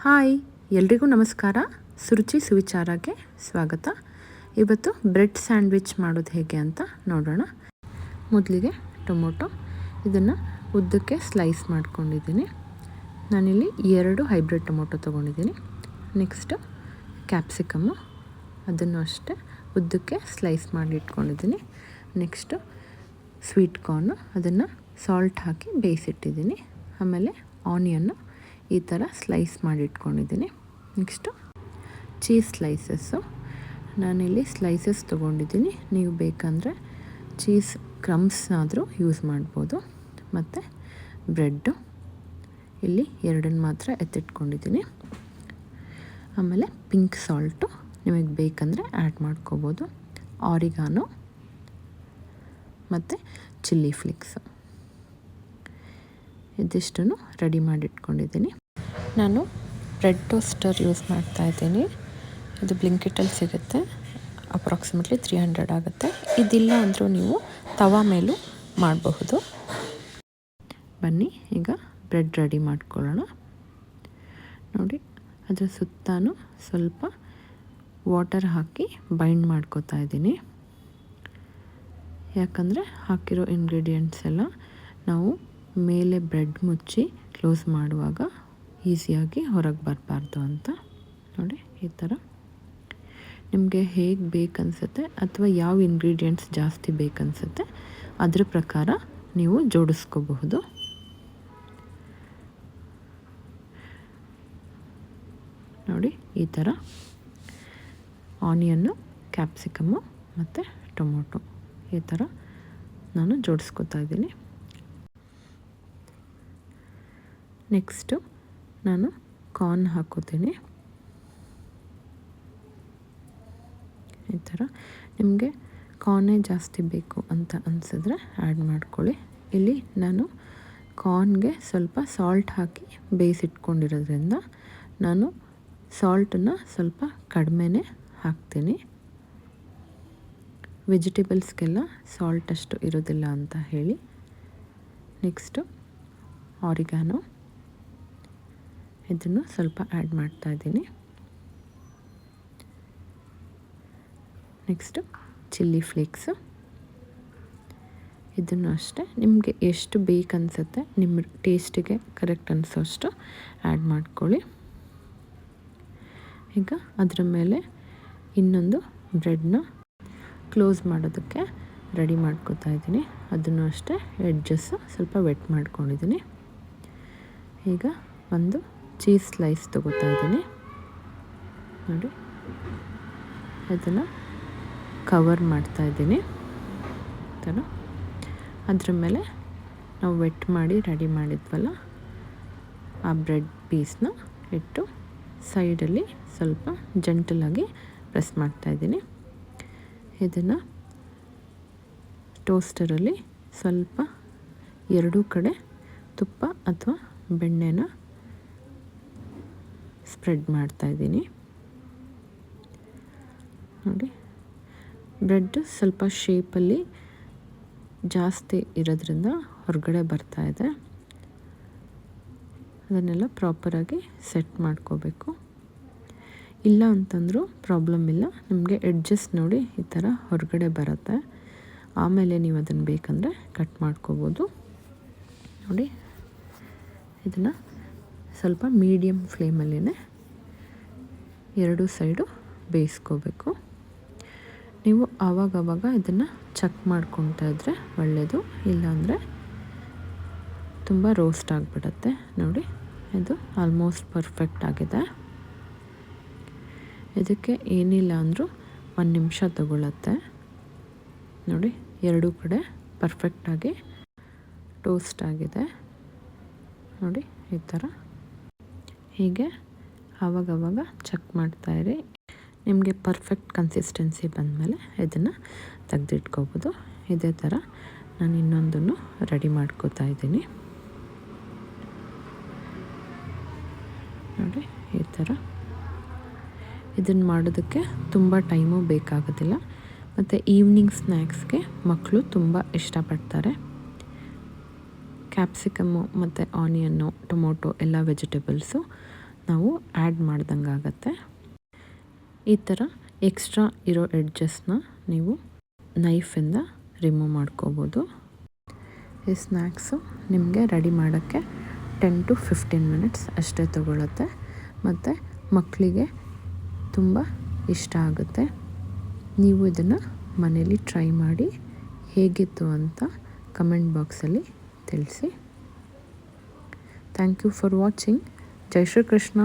Hi, ಎಲ್ರಿಗೂ ನಮಸ್ಕಾರ. ಸುರುಚಿ ಸುವಿಚಾರಕ್ಕೆ ಸ್ವಾಗತ. ಇವತ್ತು ಬ್ರೆಡ್ ಸ್ಯಾಂಡ್ವಿಚ್ ಮಾಡೋದು ಹೇಗೆ ಅಂತ ನೋಡೋಣ. ಮೊದಲಿಗೆ ಟೊಮೊಟೊ ಇದನ್ನು ಉದ್ದಕ್ಕೆ ಸ್ಲೈಸ್ ಮಾಡ್ಕೊಂಡಿದ್ದೀನಿ. ನಾನಿಲ್ಲಿ 2 ಹೈಬ್ರಿಡ್ ಟೊಮೊಟೊ ತೊಗೊಂಡಿದ್ದೀನಿ. ನೆಕ್ಸ್ಟು ಕ್ಯಾಪ್ಸಿಕಮ್ಮು, ಅದನ್ನು ಅಷ್ಟೇ ಉದ್ದಕ್ಕೆ ಸ್ಲೈಸ್ ಮಾಡಿ ಇಟ್ಕೊಂಡಿದ್ದೀನಿ. ನೆಕ್ಸ್ಟು ಸ್ವೀಟ್ ಕಾರ್ನು, ಅದನ್ನು ಸಾಲ್ಟ್ ಹಾಕಿ ಬೇಯಿಸಿಟ್ಟಿದ್ದೀನಿ. ಆಮೇಲೆ ಆನಿಯನ್ನು ಈ ಥರ ಸ್ಲೈಸ್ ಮಾಡಿ ಇಟ್ಕೊಂಡಿದ್ದೀನಿ. ನೆಕ್ಸ್ಟು ಚೀಸ್ ಸ್ಲೈಸಸ್ಸು, ನಾನಿಲ್ಲಿ ಸ್ಲೈಸಸ್ ತೊಗೊಂಡಿದ್ದೀನಿ. ನೀವು ಬೇಕಂದರೆ ಚೀಸ್ ಕ್ರಮ್ಸ್ನಾದರೂ ಯೂಸ್ ಮಾಡ್ಬೋದು. ಮತ್ತು ಬ್ರೆಡ್ಡು ಇಲ್ಲಿ 2 ಮಾತ್ರ ಎತ್ತಿಟ್ಕೊಂಡಿದ್ದೀನಿ. ಆಮೇಲೆ ಪಿಂಕ್ ಸಾಲ್ಟು ನಿಮಗೆ ಬೇಕಂದರೆ ಆ್ಯಡ್ ಮಾಡ್ಕೋಬೋದು. ಆರಿಗಾನೋ ಮತ್ತು ಚಿಲ್ಲಿ ಫ್ಲೇಕ್ಸು, ಇದಿಷ್ಟನ್ನು ರೆಡಿ ಮಾಡಿಟ್ಕೊಂಡಿದ್ದೀನಿ. ನಾನು ಬ್ರೆಡ್ ಟೋಸ್ಟರ್ ಯೂಸ್ ಮಾಡ್ತಾಯಿದ್ದೀನಿ. ಇದು ಬ್ಲಿಂಕಿಟಲ್ಲಿ ಸಿಗುತ್ತೆ. ಅಪ್ರಾಕ್ಸಿಮೇಟ್ಲಿ 300 ಆಗುತ್ತೆ. ಇದಿಲ್ಲ ಅಂದರೂ ನೀವು ತವಾ ಮೇಲೂ ಮಾಡಬಹುದು. ಬನ್ನಿ ಈಗ ಬ್ರೆಡ್ ರೆಡಿ ಮಾಡ್ಕೊಳ್ಳೋಣ. ನೋಡಿ, ಅದರ ಸುತ್ತಾನು ಸ್ವಲ್ಪ ವಾಟರ್ ಹಾಕಿ ಬೈಂಡ್ ಮಾಡ್ಕೋತಾ ಇದ್ದೀನಿ. ಯಾಕಂದರೆ ಹಾಕಿರೋ ಇಂಗ್ರೀಡಿಯೆಂಟ್ಸ್ ಎಲ್ಲ ನಾವು ಮೇಲೆ ಬ್ರೆಡ್ ಮುಚ್ಚಿ ಕ್ಲೋಸ್ ಮಾಡುವಾಗ ಈಸಿಯಾಗಿ ಹೊರಗೆ ಬರಬಾರ್ದು ಅಂತ. ನೋಡಿ, ಈ ಥರ ನಿಮಗೆ ಹೇಗೆ ಬೇಕನ್ಸುತ್ತೆ ಅಥವಾ ಯಾವ ಇಂಗ್ರೀಡಿಯೆಂಟ್ಸ್ ಜಾಸ್ತಿ ಬೇಕನ್ಸುತ್ತೆ ಅದ್ರ ಪ್ರಕಾರ ನೀವು ಜೋಡಿಸ್ಕೋಬಹುದು. ನೋಡಿ, ಈ ಥರ ಆನಿಯನ್ನು, ಕ್ಯಾಪ್ಸಿಕಮ್ಮು ಮತ್ತು ಟೊಮೊಟೊ ಈ ಥರ ನಾನು ಜೋಡಿಸ್ಕೋತಾ ಇದ್ದೀನಿ. ನೆಕ್ಸ್ಟು ನಾನು ಕಾರ್ನ್ ಹಾಕೋತೀನಿ. ಈ ಥರ ನಿಮಗೆ ಕಾರ್ನೇ ಜಾಸ್ತಿ ಬೇಕು ಅಂತ ಅನಿಸಿದ್ರೆ ಆ್ಯಡ್ ಮಾಡ್ಕೊಳ್ಳಿ. ಇಲ್ಲಿ ನಾನು ಕಾರ್ನ್ಗೆ ಸ್ವಲ್ಪ ಸಾಲ್ಟ್ ಹಾಕಿ ಬೇಯಿಸಿಟ್ಕೊಂಡಿರೋದ್ರಿಂದ ನಾನು ಸಾಲ್ಟನ್ನು ಸ್ವಲ್ಪ ಕಡಿಮೆನೇ ಹಾಕ್ತೀನಿ. ವೆಜಿಟೇಬಲ್ಸ್ಗೆಲ್ಲ ಸಾಲ್ಟ್ ಅಷ್ಟು ಇರೋದಿಲ್ಲ ಅಂತ ಹೇಳಿ. ನೆಕ್ಸ್ಟು ಆರಿಗಾನೋ, ಇದನ್ನು ಸ್ವಲ್ಪ ಆ್ಯಡ್ ಮಾಡ್ತಾಯಿದ್ದೀನಿ. ನೆಕ್ಸ್ಟು ಚಿಲ್ಲಿ ಫ್ಲೇಕ್ಸು, ಇದನ್ನು ಅಷ್ಟೇ ನಿಮಗೆ ಎಷ್ಟು ಬೇಕನ್ಸುತ್ತೆ ನಿಮ್ಮ ಟೇಸ್ಟಿಗೆ ಕರೆಕ್ಟ್ ಅನಿಸೋಷ್ಟು ಆ್ಯಡ್ ಮಾಡ್ಕೊಳ್ಳಿ. ಈಗ ಅದರ ಮೇಲೆ ಇನ್ನೊಂದು ಬ್ರೆಡ್ನ ಕ್ಲೋಸ್ ಮಾಡೋದಕ್ಕೆ ರೆಡಿ ಮಾಡ್ಕೋತಾ ಇದ್ದೀನಿ. ಅದನ್ನು ಅಷ್ಟೇ ಎಡ್ಜಸ್ಸು ಸ್ವಲ್ಪ ವೆಟ್ ಮಾಡ್ಕೊಂಡಿದ್ದೀನಿ. ಈಗ ಒಂದು ಚೀಸ್ ಸ್ಲೈಸ್ ತೊಗೋತಾ ಇದ್ದೀನಿ. ನೋಡಿ, ಅದನ್ನು ಕವರ್ ಮಾಡ್ತಾಯಿದ್ದೀನಿ. ಥರ ಅದ್ರ ಮೇಲೆ ನಾವು ವೆಟ್ ಮಾಡಿ ರೆಡಿ ಮಾಡಿದ್ವಲ್ಲ ಆ ಬ್ರೆಡ್ ಪೀಸ್ನ ಇಟ್ಟು ಸೈಡಲ್ಲಿ ಸ್ವಲ್ಪ ಜಂಟಲಾಗಿ ಪ್ರೆಸ್ ಮಾಡ್ತಾಯಿದ್ದೀನಿ. ಇದನ್ನು ಟೋಸ್ಟರಲ್ಲಿ ಸ್ವಲ್ಪ 2 ಕಡೆ ತುಪ್ಪ ಅಥವಾ ಬೆಣ್ಣೆನ ಸ್ಪ್ರೆಡ್ ಮಾಡ್ತಾಯಿದ್ದೀನಿ. ನೋಡಿ, ಬ್ರೆಡ್ ಸ್ವಲ್ಪ ಶೇಪಲ್ಲಿ ಜಾಸ್ತಿ ಇರೋದ್ರಿಂದ ಹೊರಗಡೆ ಬರ್ತಾಯಿದೆ. ಅದನ್ನೆಲ್ಲ ಪ್ರಾಪರಾಗಿ ಸೆಟ್ ಮಾಡ್ಕೋಬೇಕು. ಇಲ್ಲ ಅಂತಂದರೂ ಪ್ರಾಬ್ಲಮ್ ಇಲ್ಲ. ನಿಮಗೆ ಎಡ್ಜಸ್ ನೋಡಿ ಈ ಥರ ಹೊರಗಡೆ ಬರುತ್ತೆ. ಆಮೇಲೆ ನೀವು ಅದನ್ನು ಬೇಕಂದರೆ ಕಟ್ ಮಾಡ್ಕೋಬೋದು. ನೋಡಿ, ಇದನ್ನು ಸ್ವಲ್ಪ ಮೀಡಿಯಮ್ ಫ್ಲೇಮಲ್ಲೇ 2 ಸೈಡು ಬೇಯಿಸ್ಕೋಬೇಕು. ನೀವು ಆವಾಗವಾಗ ಇದನ್ನು ಚೆಕ್ ಮಾಡ್ಕೊತಾ ಇದ್ದರೆ ಒಳ್ಳೆಯದು. ಇಲ್ಲಾಂದರೆ ತುಂಬ ರೋಸ್ಟ್ ಆಗಿಬಿಡುತ್ತೆ. ನೋಡಿ, ಇದು ಆಲ್ಮೋಸ್ಟ್ ಪರ್ಫೆಕ್ಟ್ ಆಗಿದೆ. ಇದಕ್ಕೆ ಏನಿಲ್ಲ ಅಂದರೂ 1 ನಿಮಿಷ ತಗೊಳ್ಳುತ್ತೆ. ನೋಡಿ, 2 ಕಡೆ ಪರ್ಫೆಕ್ಟಾಗಿ ಟೋಸ್ಟ್ ಆಗಿದೆ. ನೋಡಿ, ಈ ಥರ ಹೀಗೆ ಆವಾಗವಾಗ ಚೆಕ್ ಮಾಡ್ತಾಯಿರಿ. ನಿಮಗೆ ಪರ್ಫೆಕ್ಟ್ ಕನ್ಸಿಸ್ಟೆನ್ಸಿ ಬಂದಮೇಲೆ ಇದನ್ನು ತೆಗೆದಿಟ್ಕೋಬೋದು. ಇದೇ ಥರ ನಾನು ಇನ್ನೊಂದನ್ನು ರೆಡಿ ಮಾಡ್ಕೋತಾ ಇದ್ದೀನಿ. ನೋಡಿ, ಈ ಥರ ಇದನ್ನು ಮಾಡೋದಕ್ಕೆ ತುಂಬ ಟೈಮು ಬೇಕಾಗೋದಿಲ್ಲ. ಮತ್ತು ಈವ್ನಿಂಗ್ ಸ್ನ್ಯಾಕ್ಸ್ಗೆ ಮಕ್ಕಳು ತುಂಬ ಇಷ್ಟಪಡ್ತಾರೆ. ಕ್ಯಾಪ್ಸಿಕಮ್ಮು ಮತ್ತು ಆನಿಯನ್ನು, ಟೊಮೊಟೊ ಎಲ್ಲ ವೆಜಿಟೇಬಲ್ಸು ನಾವು ಆ್ಯಡ್ ಮಾಡ್ದಂಗೆ ಆಗುತ್ತೆ. ಈ ಥರ ಎಕ್ಸ್ಟ್ರಾ ಇರೋ ಎಡ್ಜಸ್ನ ನೀವು ನೈಫಿಂದ ರಿಮೂವ್ ಮಾಡ್ಕೋಬೋದು. ಈ ಸ್ನ್ಯಾಕ್ಸು ನಿಮಗೆ ರೆಡಿ ಮಾಡೋಕ್ಕೆ 10 to 15 ಮಿನಿಟ್ಸ್ ಅಷ್ಟೇ ತಗೊಳುತ್ತೆ ಮತ್ತು ಮಕ್ಕಳಿಗೆ ತುಂಬ ಇಷ್ಟ ಆಗುತ್ತೆ. ನೀವು ಇದನ್ನು ಮನೇಲಿ ಟ್ರೈ ಮಾಡಿ ಹೇಗಿತ್ತು ಅಂತ ಕಮೆಂಟ್ ಬಾಕ್ಸಲ್ಲಿ ತಿಳಿಸಿ. Thank you for watching. ಜೈ ಶ್ರೀ ಕೃಷ್ಣ.